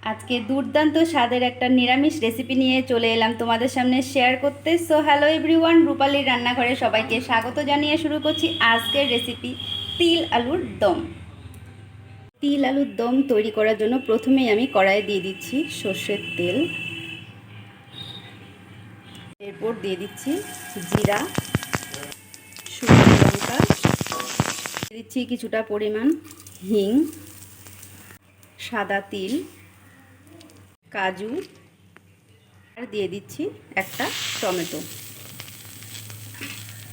আজকে দুর্দান্ত স্বাদের একটা নিরামিষ রেসিপি নিয়ে চলে এলাম তোমাদের সামনে শেয়ার করতে। সো হ্যালো এভরিওয়ান, রূপালীর রান্নাঘরে সবাইকে স্বাগত জানিয়ে শুরু করছি আজকের রেসিপি তিল আলুর দম। তিল আলুর দম তৈরি করার জন্য প্রথমেই আমি কড়াইয়ে দিয়ে দিচ্ছি সর্ষের তেল, এরপর দিয়ে দিচ্ছি জিরা, শুকনো লঙ্কা, দিয়ে দিচ্ছি কিছুটা পরিমাণ হিং, সাদা তিল, কাজু, আর দিয়ে দিচ্ছি একটা টমেটো।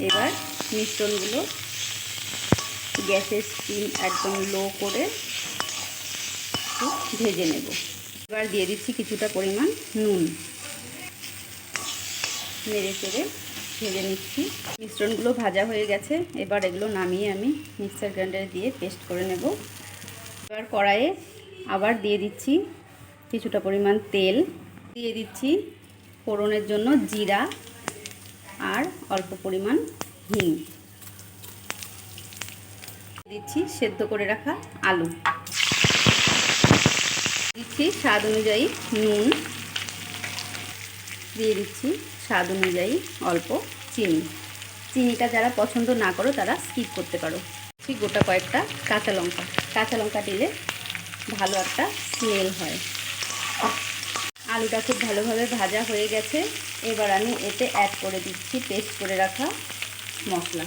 এবার মিশ্রণগুলো গ্যাসের স্টিম একদম লো করে ভেজে নেব। এবার দিয়ে দিচ্ছি কিছুটা পরিমাণ নুন, নেড়ে চেড়ে ভেজে নিচ্ছি। মিশ্রণগুলো ভাজা হয়ে গেছে, এবার এগুলো নামিয়ে আমি মিক্সার গ্রাইন্ডারে দিয়ে পেস্ট করে নেব। এবার কড়াইয়ে আবার দিয়ে দিচ্ছি কিছুটা পরিমাণ তেল, দিয়ে দিচ্ছি ফোড়নের জন্য জিরা আর অল্প পরিমাণ হিং, দিচ্ছি সেদ্ধ করে রাখা আলু, দিচ্ছি স্বাদ অনুযায়ী নুন, দিয়ে দিচ্ছি স্বাদ অনুযায়ী অল্প চিনি। চিনিটা যারা পছন্দ না করো তারা স্কিপ করতে পারো। গোটা কয়েকটা কাঁচা লঙ্কা দিলে ভালো একটা স্মেল হয়। আলুটা খুব ভালোভাবে ভাজা হয়ে গেছে, এবার আমি এতে অ্যাড করে দিচ্ছি পেস্ট করে রাখা মশলা।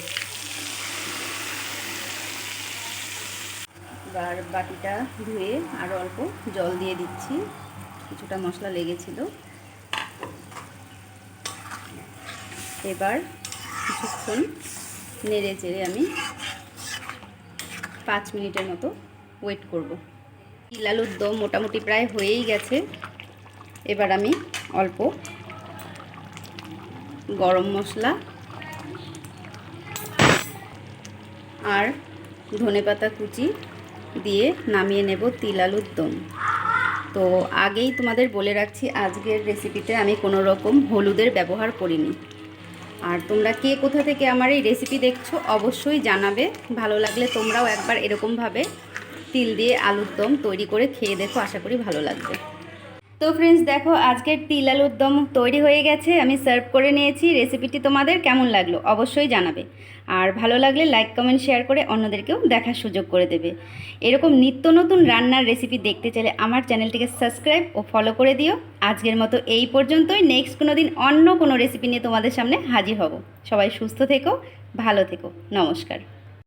এবার বাটিটা ধুয়ে আরও অল্প জল দিয়ে দিচ্ছি, কিছুটা মশলা লেগেছিল। এবার কিছুক্ষণ নেড়ে চেড়ে আমি 5 মিনিটের মতো ওয়েট করব। তিল আলুর দম মোটামুটি প্রায় হয়েই গেছে। এবার আমি অল্প গরম মশলা আর ধনেপাতা কুচি দিয়ে নামিয়ে নেব তিল আলুর দম। তো আগেই তোমাদের বলে রাখছি, আজকের রেসিপিতে আমি কোনো রকম হলুদের ব্যবহার করিনি। আর তোমরা কে কোথা থেকে আমার এই রেসিপি দেখছো অবশ্যই জানাবে। ভালো লাগলে তোমরাও একবার এরকমভাবে তিল দিয়ে আলুর দম তৈরি করে খেয়ে দেখো, আশা করি ভালো লাগবে। তো ফ্রেন্ডস দেখো, আজকের তিল আলুর দম তৈরি হয়ে গেছে, আমি সার্ভ করে নিয়েছি। রেসিপিটি তোমাদের কেমন লাগলো অবশ্যই জানাবে, আর ভালো লাগলে লাইক কমেন্ট শেয়ার করে অন্যদেরকেও দেখার সুযোগ করে দেবে। এরকম নিত্য নতুন রান্নার রেসিপি দেখতে চাইলে আমার চ্যানেলটিকে সাবস্ক্রাইব ও ফলো করে দিও। আজকের মতো এই পর্যন্তই। নেক্সট কোনো দিন অন্য কোনো রেসিপি নিয়ে তোমাদের সামনে হাজির হব। সবাই সুস্থ থেকো, ভালো থেকো, নমস্কার।